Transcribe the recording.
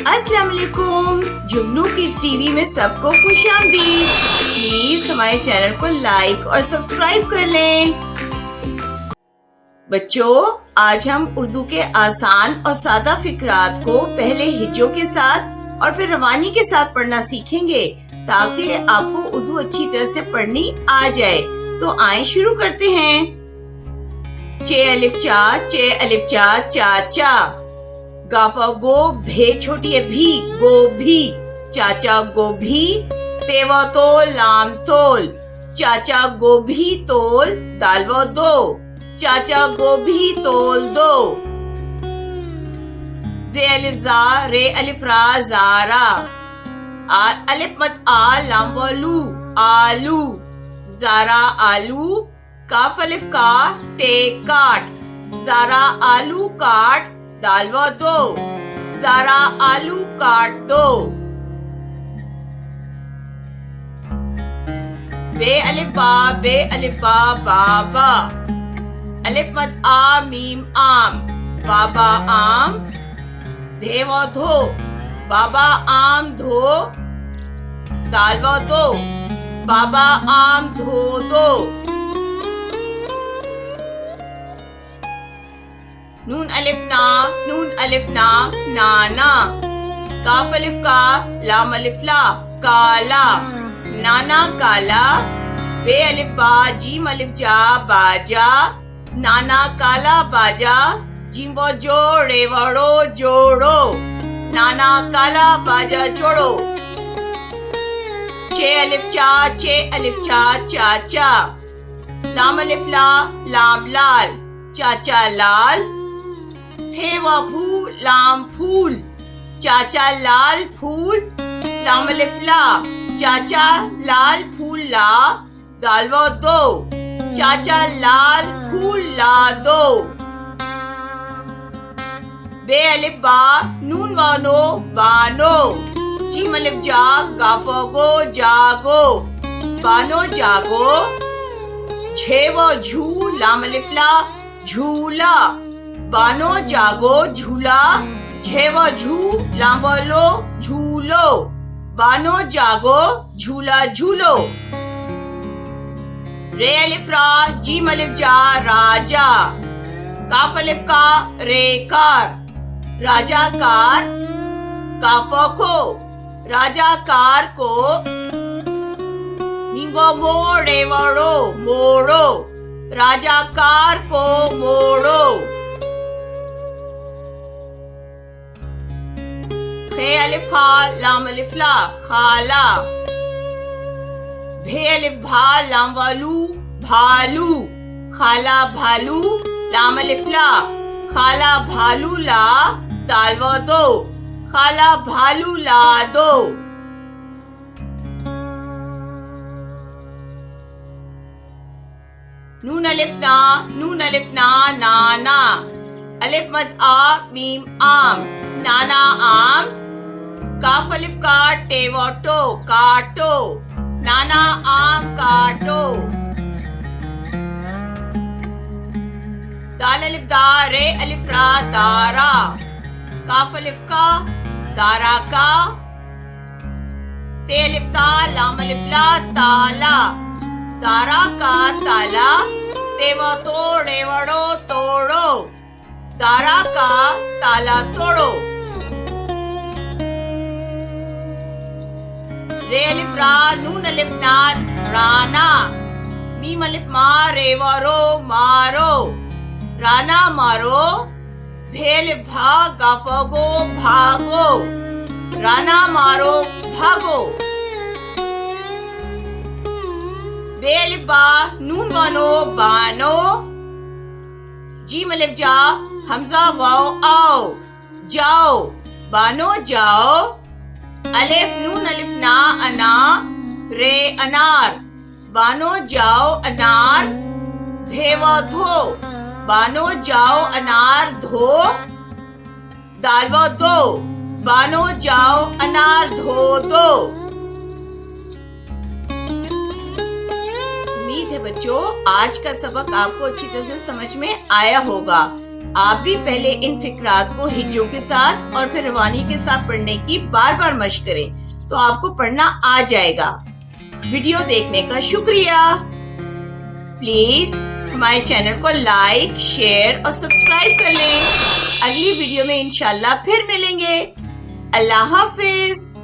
السلام علیکم، جگنو kids T V میں سب کو خوش آمدید۔ پلیز ہمارے چینل کو لائک اور سبسکرائب کر لیں۔ بچوں، آج ہم اردو کے آسان اور سادہ فقرات کو پہلے ہجوں کے ساتھ اور پھر روانی کے ساتھ پڑھنا سیکھیں گے تاکہ آپ کو اردو اچھی طرح سے پڑھنی آ جائے۔ تو آئیں شروع کرتے ہیں۔ چ الف چا، چ الف چا، چا چا۔ گافا گو، بھے چھوٹی ہے بھی، گو بھی۔ چاچا گوبھی، تیوا تول، لام تول۔ چاچا گوبھی تول، دالوا دو۔ چاچا گوبھی تول دو۔ ز الف زا، رے الف را، زارا۔ الف مد آ، لام والو، آلو۔ زارا آلو، کاف الف کا، ٹے کاٹ۔ زارا آلو کاٹ، دالوا دو۔ زارا آلو کاٹ دو۔ بے الف با، بے الف با، بابا۔ الف مد آ، میم آم، بابا آم۔ دھیوا دھو، بابا آم دھو، دالوا دو۔ بابا آم دھو دو۔ نون الف نا، نون الف نا، نانا۔ کاف الف کا، لام الف لا، کالا۔ نانا کالا۔ بے الف با، جیم الف جا، باجا۔ نانا کالا باجا۔ جیم و جو، رے وڑو، جوڑو۔ نانا کالا باجا جوڑو۔ چھ الف چا، چھ الف چا، چاچا۔ لام الف لا، لام لال۔ چاچا لال۔ پھے و پھو، لام پھول۔ چاچا لال پھول۔ لام الف لا، چاچا لال پھول لا، دالوا دو۔ چاچا لال پھول لا دو۔ بے الف با، نون وانو، بانو۔ جیم الف جا، گافا گو، جاگو۔ بانو جاگو۔ جھے و جھو، لام الف لا، جھولا۔ بانو جاگو، جھولا۔ جھے و جھو، لام والو، جھولو۔ بانو جاگو، جھولا جھولو۔ رے الف را، جیم الف جا، راجا۔ کاف الف کا، رے کار۔ راجا کار۔ کافا کو، راجا کار کو۔ میوا مو، رے وڑو، موڑو۔ راجا کار کو موڑو۔ خے الف خا، لام الف لا، خالا۔ بھے الف بھا، لام والو، بھالو۔ خالا بھالو۔ لام الف لا، خالا بھالو لا، دالوا دو۔ خالا بھالو لا دو۔ نون الف نا، نون الف نا، نانا۔ الف مد آ، میم آم، نانا آم۔ کاف الف کا، ٹے و ٹو، کاٹو۔ نانا آم کاٹو۔ دال الف دا، رے الف را، دارا۔ کاف الف کا، دارا کا۔ تے الف تا، لام الف لا، تالا۔ دارا کا تالا۔ تے و تو، رے وڑو، توڑو۔ دارا کا تالا توڑو۔ رے الف را، نون الف نا، رانا۔ میم الف ما، رے وارو، مارو۔ رانا مارو۔ بھے الف بھا، گافا گو، بھاگو۔ رانا مارو، بھاگو۔ بے الف با، نون وانو، بانو۔ جیم الف جا، حمزہ واو، آؤ، جاؤ۔ بانو جاؤ۔ الف نون الف نا، انا۔ رے انار۔ بانو جاؤ، انار۔ دھیوا دھو۔ بانو جاؤ، انار دھو، دالوا دو۔ بانو جاؤ، انار دھو دو۔ امید ہے بچوں آج کا سبق آپ کو اچھی طرح سے سمجھ میں آیا ہوگا۔ آپ بھی پہلے ان فقرات کو ہجروں کے ساتھ اور پھر روانی کے ساتھ پڑھنے کی بار بار مشق کریں تو آپ کو پڑھنا آ جائے گا۔ ویڈیو دیکھنے کا شکریہ۔ پلیز ہمارے چینل کو لائک، شیئر اور سبسکرائب کر لیں۔ اگلی ویڈیو میں انشاءاللہ پھر ملیں گے۔ اللہ حافظ۔